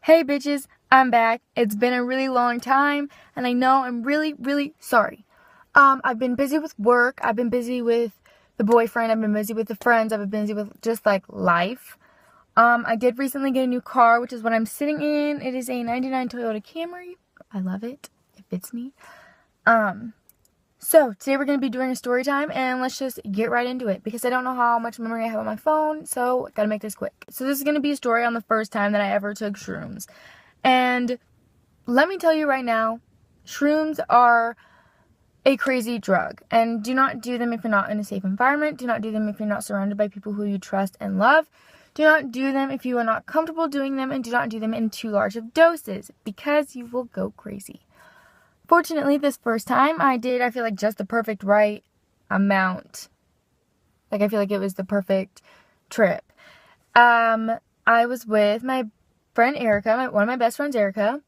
Hey bitches, I'm back. It's been a really long time, and I know I'm really, really sorry. I've been busy with work, I've been busy with the boyfriend, I've been busy with the friends, I've been busy with just like life. I did recently get a new car, which is what I'm sitting in. It is a 99 Toyota Camry. I love it. It fits me. So today we're going to be doing a story time, and let's just get right into it because I don't know how much memory I have on my phone, so gotta make this quick. So this is going to be a story on the first time that I ever took shrooms. And let me tell you right now, shrooms are a crazy drug, and do not do them if you're not in a safe environment. Do not do them if you're not surrounded by people who you trust and love. Do not do them if you are not comfortable doing them, and do not do them in too large of doses because you will go crazy. Fortunately, this first time I feel like just the perfect right amount. Like, I feel like it was the perfect trip. I was with my friend Erica, one of my best friends, Erica,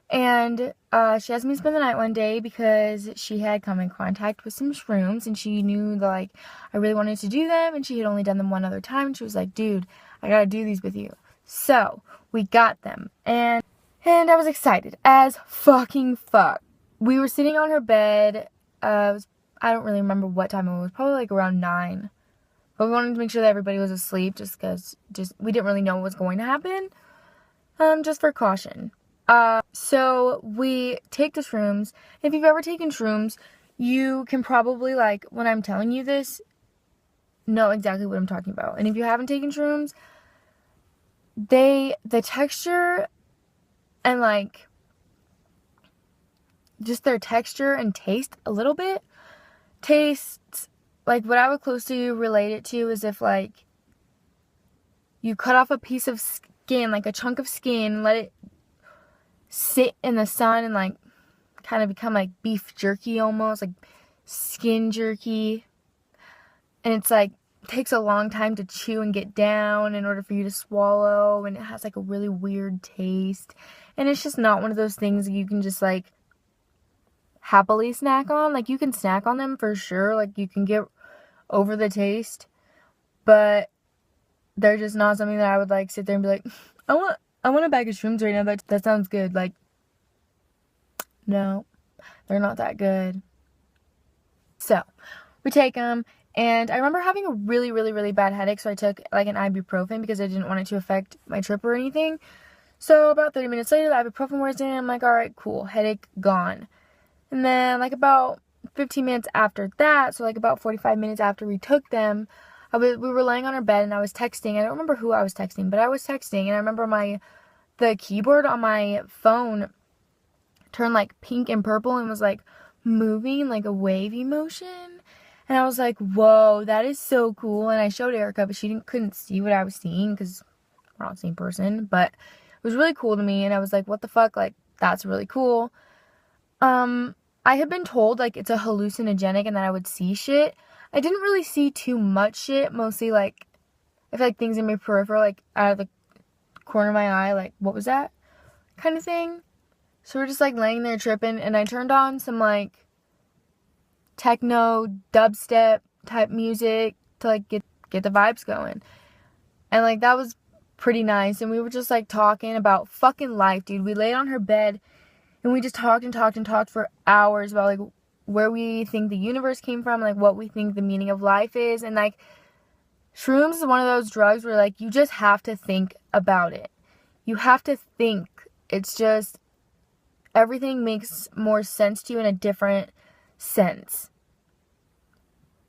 and she asked me to spend the night one day because she had come in contact with some shrooms, and she knew that, like, I really wanted to do them, and she had only done them one other time, and she was like, dude, I gotta do these with you. So, we got them, and I was excited as fucking fuck. We were sitting on her bed. I don't really remember what time it was. Probably like around 9. But we wanted to make sure that everybody was asleep just because we didn't really know what was going to happen. Just for caution. So we take the shrooms. If you've ever taken shrooms, you can probably, like, when I'm telling you this, know exactly what I'm talking about. And if you haven't taken shrooms, the texture and, like, just their texture and taste a little bit. Tastes like what I would closely relate it to is if, like, you cut off a piece of skin, like a chunk of skin, let it sit in the sun and, like, kind of become like beef jerky almost, like skin jerky. And it's like, takes a long time to chew and get down in order for you to swallow, and it has like a really weird taste. And it's just not one of those things that you can just, like, happily snack on. Like, you can snack on them for sure, like, you can get over the taste, but they're just not something that I would, like, sit there and be like, I want a bag of shrooms right now, that sounds good. Like, no, they're not that good. So we take them, and I remember having a really, really, really bad headache, so I took, like, an ibuprofen because I didn't want it to affect my trip or anything. So about 30 minutes later, the ibuprofen wears in, and I'm like, alright, cool, headache gone. And then, like, about 15 minutes after that, so, like, about 45 minutes after we took them, we were laying on our bed, and I was texting. I don't remember who I was texting, but I was texting, and I remember the keyboard on my phone turned, like, pink and purple and was, like, moving, like, a wavy motion. And I was like, whoa, that is so cool. And I showed Erica, but she couldn't see what I was seeing because we're not the same person. But it was really cool to me, and I was like, what the fuck? Like, that's really cool. I had been told, like, it's a hallucinogenic and that I would see shit. I didn't really see too much shit. Mostly, like, I feel like things in my peripheral, like, out of the corner of my eye, like, what was that? Kind of thing. So we're just, like, laying there tripping, and I turned on some, like, techno, dubstep type music to, like, get the vibes going. And, like, that was pretty nice. And we were just, like, talking about fucking life, dude. We laid on her bed, and we just talked and talked and talked for hours about, like, where we think the universe came from, like, what we think the meaning of life is. And, like, shrooms is one of those drugs where, like, you just have to think about it. You have to think. It's just, everything makes more sense to you in a different sense.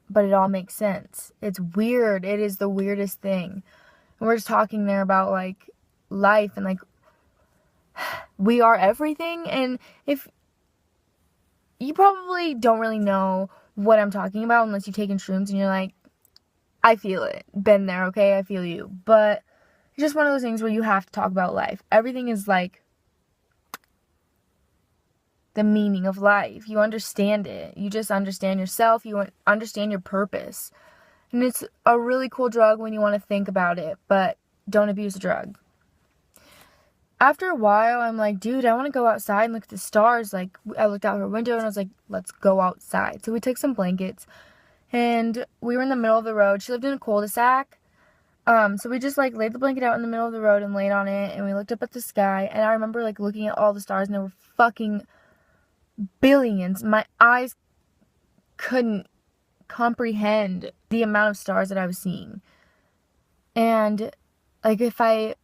But it all makes sense. It's weird. It is the weirdest thing. And we're just talking there about, like, life and, like, we are everything. And if you probably don't really know what I'm talking about unless you've taken shrooms and you're like, I feel it, been there, okay, I feel you. But it's just one of those things where you have to talk about life. Everything is, like, the meaning of life. You understand it. You just understand yourself. You understand your purpose. And it's a really cool drug when you want to think about it, but don't abuse the drug. After a while, I'm like, dude, I want to go outside and look at the stars. Like, I looked out her window and I was like, let's go outside. So we took some blankets, and we were in the middle of the road. She lived in a cul-de-sac, So we just like laid the blanket out in the middle of the road and laid on it, and we looked up at the sky, and I remember like looking at all the stars, and there were fucking billions. My eyes couldn't comprehend the amount of stars that I was seeing. And like if I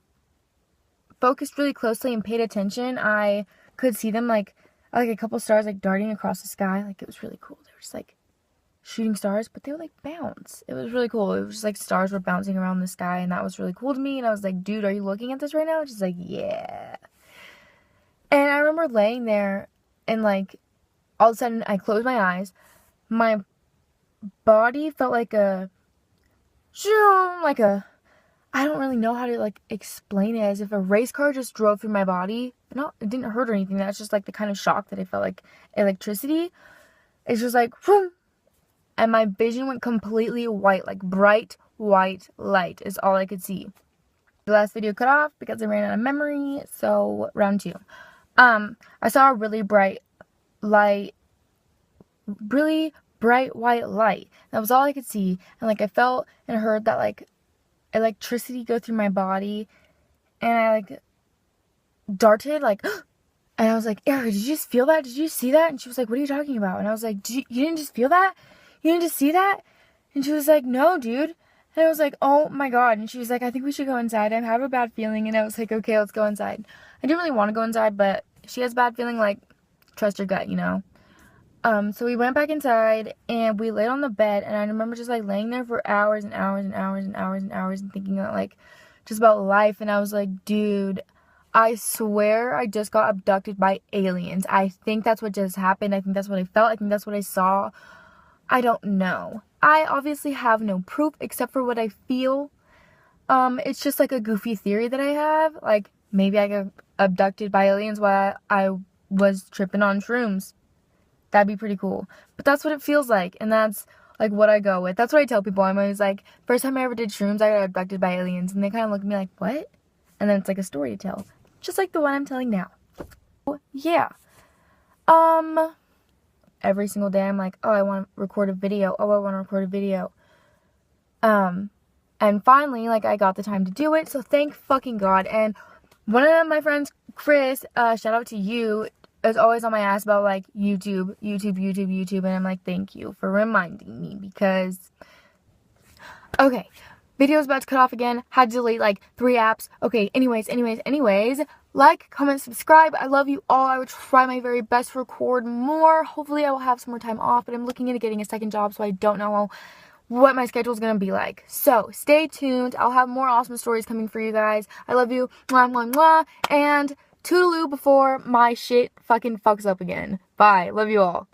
focused really closely and paid attention, I could see them like a couple stars like darting across the sky. Like it was really cool. They were just like shooting stars, but they would like bounce. It was really cool. It was just like stars were bouncing around the sky, and that was really cool to me. And I was like, dude, are you looking at this right now? Just like, yeah. And I remember laying there, and like all of a sudden I closed my eyes. My body felt like a zoom, like a, I don't really know how to like explain it, as if a race car just drove through my body. No, it didn't hurt or anything. That's just like the kind of shock that I felt, like electricity. It's just like whoom, and my vision went completely white, like bright white light is all I could see. The last video cut off because I ran out of memory, so round 2. I saw a really bright light, really bright white light. That was all I could see, and like I felt and heard that like electricity go through my body, and I like darted like and I was like, Erica, did you just feel that? Did you see that? And she was like, what are you talking about? And I was like, you didn't just feel that? You didn't just see that? And she was like, no, dude. And I was like, oh my god. And she was like, I think we should go inside. I have a bad feeling. And I was like, okay, let's go inside. I didn't really want to go inside, but if she has a bad feeling, like, trust your gut, you know? So we went back inside, and we laid on the bed, and I remember just, like, laying there for hours and hours and hours and hours and hours and thinking, like, just about life, and I was like, dude, I swear I just got abducted by aliens. I think that's what just happened. I think that's what I felt. I think that's what I saw. I don't know. I obviously have no proof except for what I feel. It's just, like, a goofy theory that I have. Like, maybe I got abducted by aliens while I was tripping on shrooms. That'd be pretty cool. But that's what it feels like, and that's like what I go with. That's what I tell people. I'm always like, first time I ever did shrooms, I got abducted by aliens, and they kind of look at me like, what? And then it's like a story to tell, just like the one I'm telling now. Yeah. Every single day I'm like, oh, I want to record a video. Oh, I want to record a video. And finally, like, I got the time to do it, so thank fucking God. And one of my friends, Chris, shout out to you, is always on my ass about, like, YouTube, and I'm like, thank you for reminding me, because, okay, video's about to cut off again, had to delete, like, 3 apps, okay, anyways, like, comment, subscribe, I love you all, I would try my very best to record more, hopefully I will have some more time off, but I'm looking into getting a second job, so I don't know what my schedule is going to be like, so, stay tuned, I'll have more awesome stories coming for you guys, I love you, mwah, mwah, mwah, and toodaloo before my shit fucking fucks up again. Bye. Love you all.